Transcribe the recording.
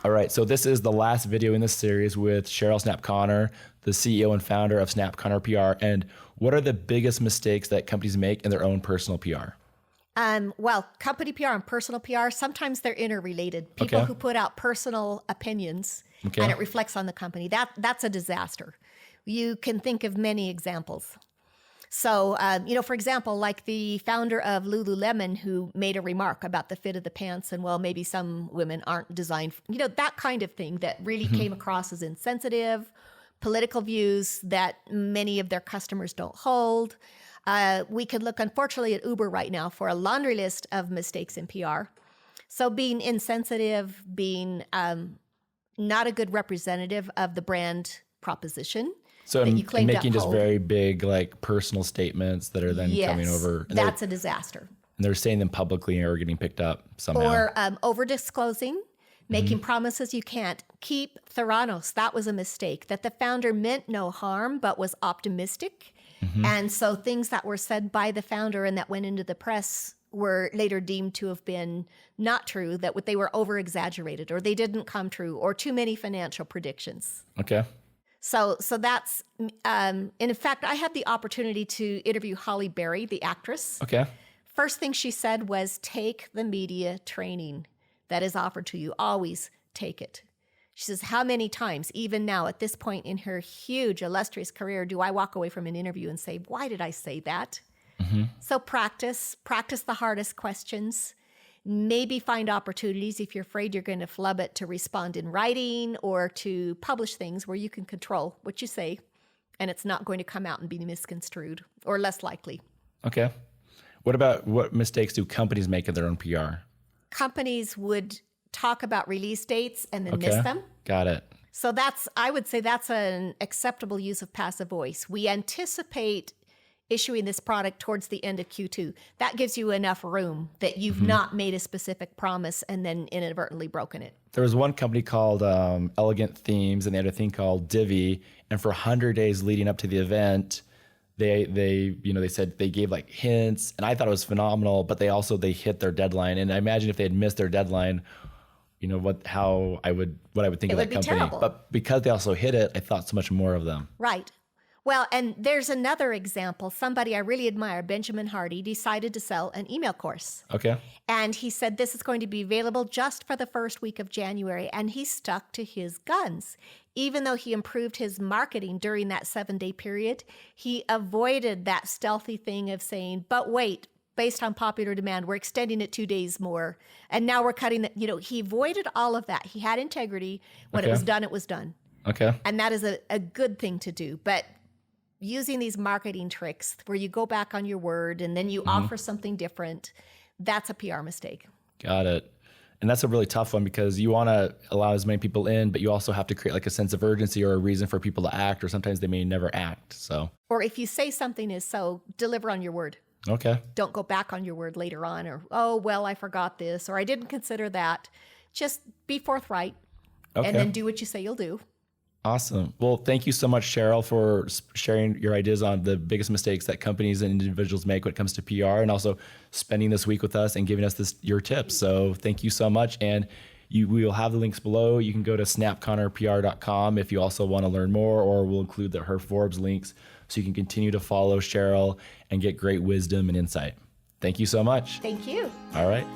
All right, so this is the last video in this series with Cheryl Snapp Connor, the CEO and founder of Snapp Connor PR. And what are the biggest mistakes that companies make in their own personal PR? Well, company PR and personal PR, sometimes they're interrelated. People who put out personal opinions and it reflects on the company, that's a disaster. You can think of many examples. So, for example, like the founder of Lulu Lemon who made a remark about the fit of the pants and, well, maybe some women aren't designed, that kind of thing that really came across as insensitive, political views that many of their customers don't hold. We could look, unfortunately, at Uber right now for a laundry list of mistakes in PR. So being insensitive, being not a good representative of the brand proposition. So making just very big, like personal statements that are then coming over. That's a disaster. And they're saying them publicly or getting picked up somehow. Or over disclosing, making promises you can't keep. Theranos, that was a mistake, that the founder meant no harm, but was optimistic. And so things that were said by the founder and that went into the press were later deemed to have been not true, that they were over exaggerated or they didn't come true or too many financial predictions. Okay. So that's, in fact, I had the opportunity to interview Halle Berry, the actress. Okay. First thing she said was, take the media training that is offered to you. Always take it. She says, how many times, even now at this point in her huge, illustrious career, do I walk away from an interview and say, why did I say that? So practice the hardest questions. Maybe find opportunities if you're afraid you're going to flub it to respond in writing or to publish things where you can control what you say and it's not going to come out and be misconstrued or less likely. Okay. What mistakes do companies make in their own PR? Companies would talk about release dates and then miss them. Got it. So I would say that's an acceptable use of passive voice. We anticipate issuing this product towards the end of Q2. That gives you enough room that you've not made a specific promise and then inadvertently broken it. There was one company called Elegant Themes and they had a thing called Divi. And for 100 days leading up to the event, they said they gave like hints and I thought it was phenomenal, but they hit their deadline. And I imagine if they had missed their deadline, what I would think of that company. Terrible. But because they also hit it, I thought so much more of them. Right. Well, and there's another example. Somebody I really admire, Benjamin Hardy, decided to sell an email course. Okay. And he said this is going to be available just for the first week of January. And he stuck to his guns. Even though he improved his marketing during that 7-day period, he avoided that stealthy thing of saying, but wait, based on popular demand, we're extending it 2 days more. And now we're cutting it. He avoided all of that. He had integrity. When it was done, it was done. Okay. And that is a good thing to do. But using these marketing tricks where you go back on your word and then you offer something different, that's a PR mistake. Got it. And that's a really tough one because you want to allow as many people in, but you also have to create like a sense of urgency or a reason for people to act, or sometimes they may never act. So, or if you say something is so, deliver on your word. Okay. Don't go back on your word later on or, oh, well, I forgot this or I didn't consider that. Just be forthright and then do what you say you'll do. Awesome. Well, thank you so much, Cheryl, for sharing your ideas on the biggest mistakes that companies and individuals make when it comes to PR, and also spending this week with us and giving us your tips. So thank you so much. And we will have the links below. You can go to snappconnorpr.com if you also want to learn more, or we'll include her Forbes links so you can continue to follow Cheryl and get great wisdom and insight. Thank you so much. Thank you. All right.